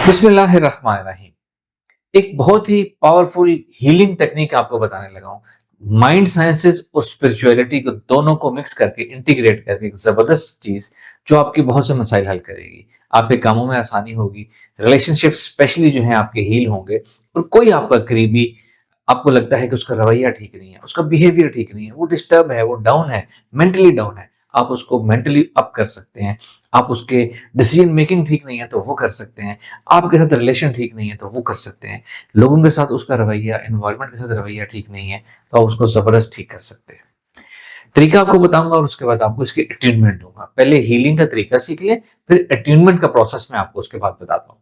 बिस्मिल्लाहिर्रहमानिर्रहीम। एक बहुत ही पावरफुल हीलिंग टेक्निक आपको बताने लगा हूँ। माइंड साइंसेस और स्पिरिचुअलिटी को दोनों को मिक्स करके इंटीग्रेट करके एक जबरदस्त चीज जो आपके बहुत से मसाइल हल करेगी। आपके कामों में आसानी होगी, रिलेशनशिप स्पेशली जो है आपके हील होंगे। और कोई आपका करीबी आपको लगता है कि उसका रवैया ठीक नहीं है, उसका बिहेवियर ठीक नहीं है, वो डिस्टर्ब है, वो डाउन है, मेंटली डाउन है, आप उसको मेंटली अप कर सकते हैं। आप उसके डिसीजन मेकिंग ठीक नहीं है तो वो कर सकते हैं। आपके साथ रिलेशन ठीक नहीं है तो वो कर सकते हैं। लोगों के साथ उसका रवैया, एनवायरनमेंट के साथ रवैया ठीक नहीं है तो आप उसको जबरदस्त ठीक कर सकते हैं। तरीका आपको बताऊंगा और उसके बाद आपको इसकी अट्यूनमेंट दूंगा। पहले हीलिंग का तरीका सीख ले, फिर अट्यूनमेंट का प्रोसेस मैं आपको उसके बाद बताता हूँ।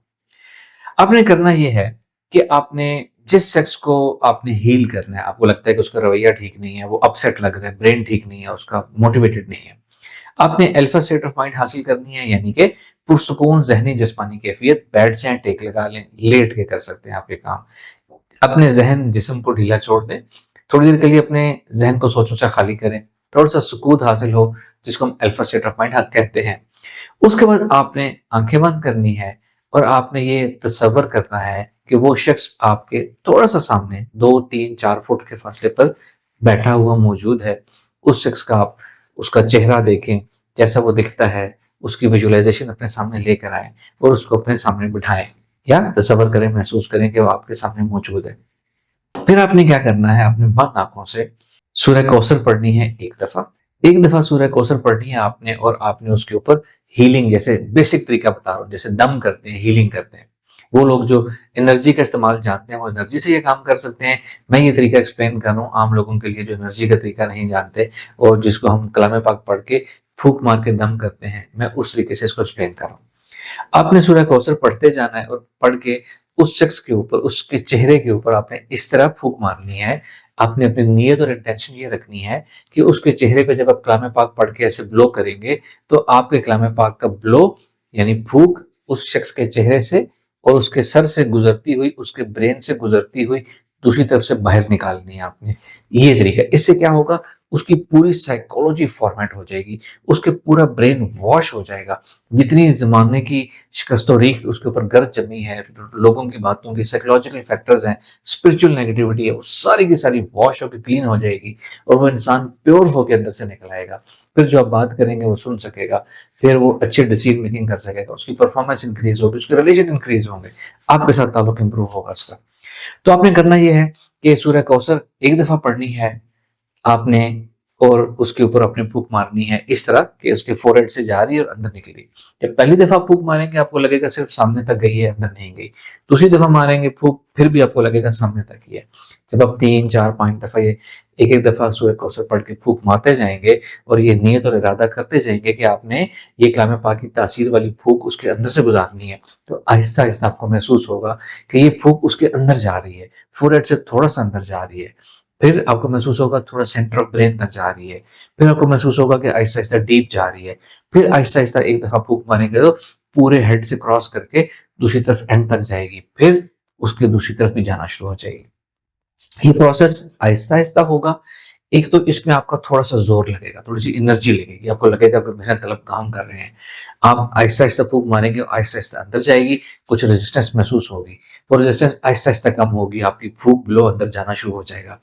आपने करना ये है कि आपने जिस शख्स को आपने हील करना है, आपको लगता है कि उसका रवैया ठीक नहीं है, वो अपसेट लग रहा है, ब्रेन ठीक नहीं है, उसका मोटिवेटेड नहीं है, आपने अल्फा स्टेट ऑफ माइंड हासिल करनी है, यानी कि पुरसुकून जहनी जिस्मानी कैफियत। बैठ जाएं, टेक लगा लें, लेट के कर सकते हैं आप ये काम। अपने जहन जिस्म को ढीला छोड़ दें। थोड़ी देर के लिए अपने जहन को सोचों से खाली करें, थोड़ा सा सुकून हासिल हो, जिसको हम अल्फा स्टेट ऑफ माइंड कहते हैं। उसके बाद आपने आंखें बंद करनी है और आपने ये तसव्वुर करना है कि वो शख्स आपके थोड़ा सा सामने 2 3 4 फुट के फासले पर बैठा हुआ मौजूद है। उस शख्स का आप उसका चेहरा देखें, जैसा वो दिखता है, उसकी विजुअलाइजेशन अपने सामने लेकर आए और उसको अपने सामने बिठाएं या तसव्वुर करें, महसूस करें कि वो आपके सामने मौजूद है। फिर आपने क्या करना है, अपने बंद आंखों से सूरह कौसर पढ़नी है एक दफा सूरह कौसर पढ़नी है आपने, और आपने उसके ऊपर हीलिंग, जैसे बेसिक तरीका बता रहा हूँ, जैसे दम करते हैं, हीलिंग करते हैं। वो लोग जो एनर्जी का इस्तेमाल जानते हैं वो एनर्जी से ये काम कर सकते हैं। मैं ये तरीका एक्सप्लेन कर रहा हूँ आम लोगों के लिए जो एनर्जी का तरीका नहीं जानते और जिसको हम कलाम पाक पढ़ के फूक मार के दम करते हैं, मैं उस तरीके से इसको एक्सप्लेन कर रहा हूँ। आपने सूरह कौसर पढ़ते जाना है और पढ़ के उस शख्स के ऊपर, उसके चेहरे के ऊपर आपने इस तरह फूक मारनी है। आपने अपनी नीयत और इंटेंशन ये रखनी है कि उसके चेहरे पे जब आप कलाम पाक पढ़ के ऐसे ब्लो करेंगे तो आपके कलाम पाक का ब्लो यानी फूक उस शख्स के चेहरे से और उसके सर से गुजरती हुई, उसके ब्रेन से गुजरती हुई दूसरी तरफ से बाहर निकालनी है आपने। ये तरीका, इससे क्या होगा, उसकी पूरी साइकोलॉजी फॉर्मेट हो जाएगी, उसके पूरा ब्रेन वॉश हो जाएगा। जितनी जमाने की शिकस्त रीख उसके ऊपर गर्द जमी है, लोगों की बातों की साइकोलॉजिकल फैक्टर्स हैं, स्पिरिचुअल नेगेटिविटी है, वो सारी की सारी वॉश होकर क्लीन हो जाएगी और वो इंसान प्योर होकर अंदर से निकल आएगा। फिर जो आप बात करेंगे वो सुन सकेगा, फिर वो अच्छे डिसीजन मेकिंग कर सकेगा, उसकी परफॉर्मेंस इंक्रीज होगी, उसके रिलेशन इंक्रीज होंगे, आपके साथ ताल्लुक इंप्रूव होगा उसका। तो आपने करना यह है कि सूरह कौसर एक दफा पढ़नी है आपने, और उसके ऊपर अपने फूक मारनी है इस तरह कि उसके फोरहेड से जा रही है और अंदर निकली। जब पहली दफा फूक मारेंगे आपको लगेगा सिर्फ सामने तक गई है, अंदर नहीं गई। दूसरी दफा मारेंगे फूक, फिर भी आपको लगेगा सामने तक ही है। जब आप 3 4 5 दफा ये एक एक दफा सूरह कौसर पढ़ के फूक मारते जाएंगे और ये नियत और इरादा करते जाएंगे कि आपने ये कलाम पाक की तासीर वाली फूक उसके अंदर से गुजारनी है, तो आहिस्ता आहिस्ता आपको महसूस होगा कि ये फूक उसके अंदर जा रही है, फोरहेड से थोड़ा सा अंदर जा रही है। फिर आपको महसूस होगा थोड़ा सेंटर ऑफ ब्रेन तक जा रही है। फिर आपको महसूस होगा कि आहिस्ता आहिस्ता डीप जा रही है। फिर आहिस्ता आहिस्ता एक दफा फूक मारेंगे तो पूरे हेड से क्रॉस करके दूसरी तरफ एंड तक जाएगी, फिर उसके दूसरी तरफ भी जाना शुरू हो जाएगी। ये प्रोसेस आहिस्ता आहिस्ता होगा। एक तो इसमें आपका थोड़ा सा जोर लगेगा, थोड़ी सी एनर्जी लगेगी, आपको लगेगा कि मेहनत तलब काम कर रहे हैं। आप आहिस्ता आहिस्ता फूक मारेंगे, आहिस्ता आहिस्ता अंदर जाएगी, कुछ रेजिस्टेंस महसूस होगी, वो रेजिस्टेंस आहिस्ता आहिस्ता कम होगी, आपकी फूक ब्लो अंदर जाना शुरू हो जाएगा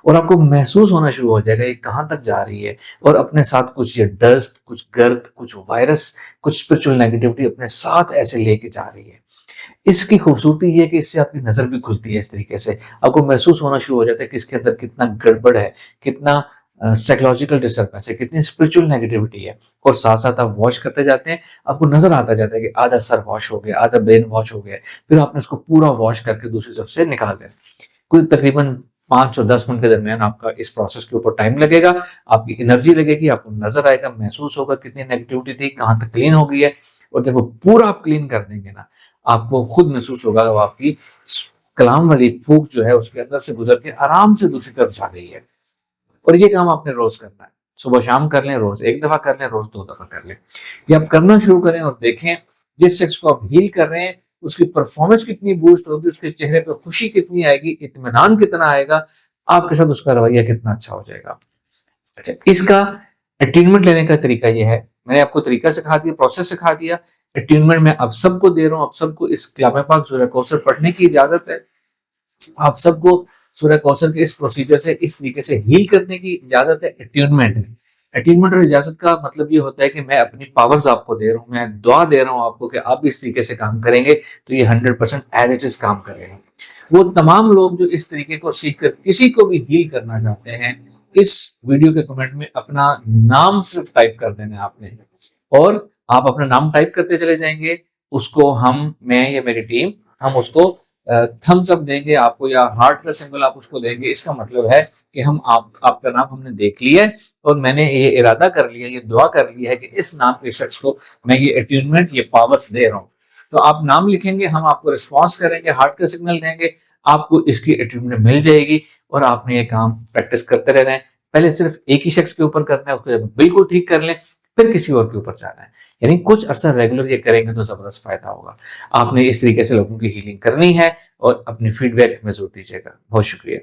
और आपको महसूस होना शुरू हो जाएगा ये कहाँ तक जा रही है। और अपने साथ कुछ ये डस्ट, कुछ गर्द, कुछ वायरस, कुछ स्पिरिचुअल नेगेटिविटी अपने साथ ऐसे लेके जा रही है। इसकी खूबसूरती ये है कि इससे आपकी नजर भी खुलती है। इस तरीके से आपको महसूस होना शुरू हो जाता है कि इसके अंदर कितना गड़बड़ है, कितना साइकोलॉजिकल डिस्टर्बेंस है, कितनी स्पिरिचुअल नेगेटिविटी है। और साथ साथ आप वॉश करते जाते हैं, आपको नजर आता जाता है कि आधा सर वॉश हो गया, आधा ब्रेन वॉश हो गया, फिर आपने उसको पूरा वॉश करके दूसरी तरफ से निकाल देना। कुल तकरीबन 5 और 10 मिनट के दरमियान आपका इस प्रोसेस के ऊपर टाइम लगेगा। आपकी एनर्जी लगेगी, आपको नजर आएगा, महसूस होगा कितनी नेगेटिविटी थी, कहाँ तक क्लीन हो गई है। और जब वो पूरा आप क्लीन कर देंगे ना, आपको खुद महसूस होगा वो आपकी कलाम वाली फूक जो है उसके अंदर से गुजर के आराम से दूसरी तरफ जा रही है। और ये काम आपने रोज करना है, सुबह शाम कर लें, रोज एक दफा कर लें, रोज 2 दफा कर लें। ये आप करना शुरू करें और देखें जिस शख्स को आप हील कर रहे हैं उसकी परफॉर्मेंस कितनी बूस्ट होगी, उसके चेहरे पे खुशी कितनी आएगी, इत्मीनान कितना आएगा, आपके साथ उसका रवैया कितना अच्छा हो जाएगा। अच्छा, इसका अटेनमेंट लेने का तरीका यह है, मैंने आपको तरीका सिखा दिया, प्रोसेस सिखा दिया। अट्यूनमेंट मैं आप सबको दे रहा हूँ, आप सबको इस कलाम पाक सूरह कौसर पढ़ने की इजाजत है, आप सबको सूरह कौसर के इस प्रोसीजर से इस तरीके से हील करने की इजाजत है। अट्यूनमेंट है। अट्यूनमेंट और इजाजत का मतलब ये होता है कि मैं अपनी पावर्स आपको दे रहा हूँ, मैं दुआ दे रहा हूँ आपको कि आप इस तरीके से काम करेंगे तो ये 100% एज इट इज काम करेगा। वो तमाम लोग जो इस तरीके को सीख कर किसी को भी हील करना चाहते हैं, इस वीडियो के कमेंट में अपना नाम सिर्फ टाइप कर देना है आपने, और आप अपना नाम टाइप करते चले जाएंगे। उसको मैं या मेरी टीम हम उसको थम्स अप देंगे आपको, या हार्ट का सिंबल आप उसको देंगे। इसका मतलब है कि आपका नाम हमने देख लिया है और मैंने ये इरादा कर लिया, ये दुआ कर लिया है कि इस नाम के शख्स को मैं ये अट्यूनमेंट, ये पावर्स दे रहा हूँ। तो आप नाम लिखेंगे, हम आपको रिस्पॉन्स करेंगे, हार्ट का सिग्नल देंगे, आपको इसकी अट्यूनमेंट मिल जाएगी और आपने ये काम प्रैक्टिस करते रहना है। पहले सिर्फ एक ही शख्स के ऊपर करना है, उसको जब बिल्कुल ठीक कर लें फिर किसी और के ऊपर जाना है। यानी कुछ अर्सा रेगुलर ये करेंगे तो जबरदस्त फायदा होगा। आपने इस तरीके से लोगों की हीलिंग करनी है और अपनी फीडबैक हमें जरूर दीजिएगा। बहुत शुक्रिया।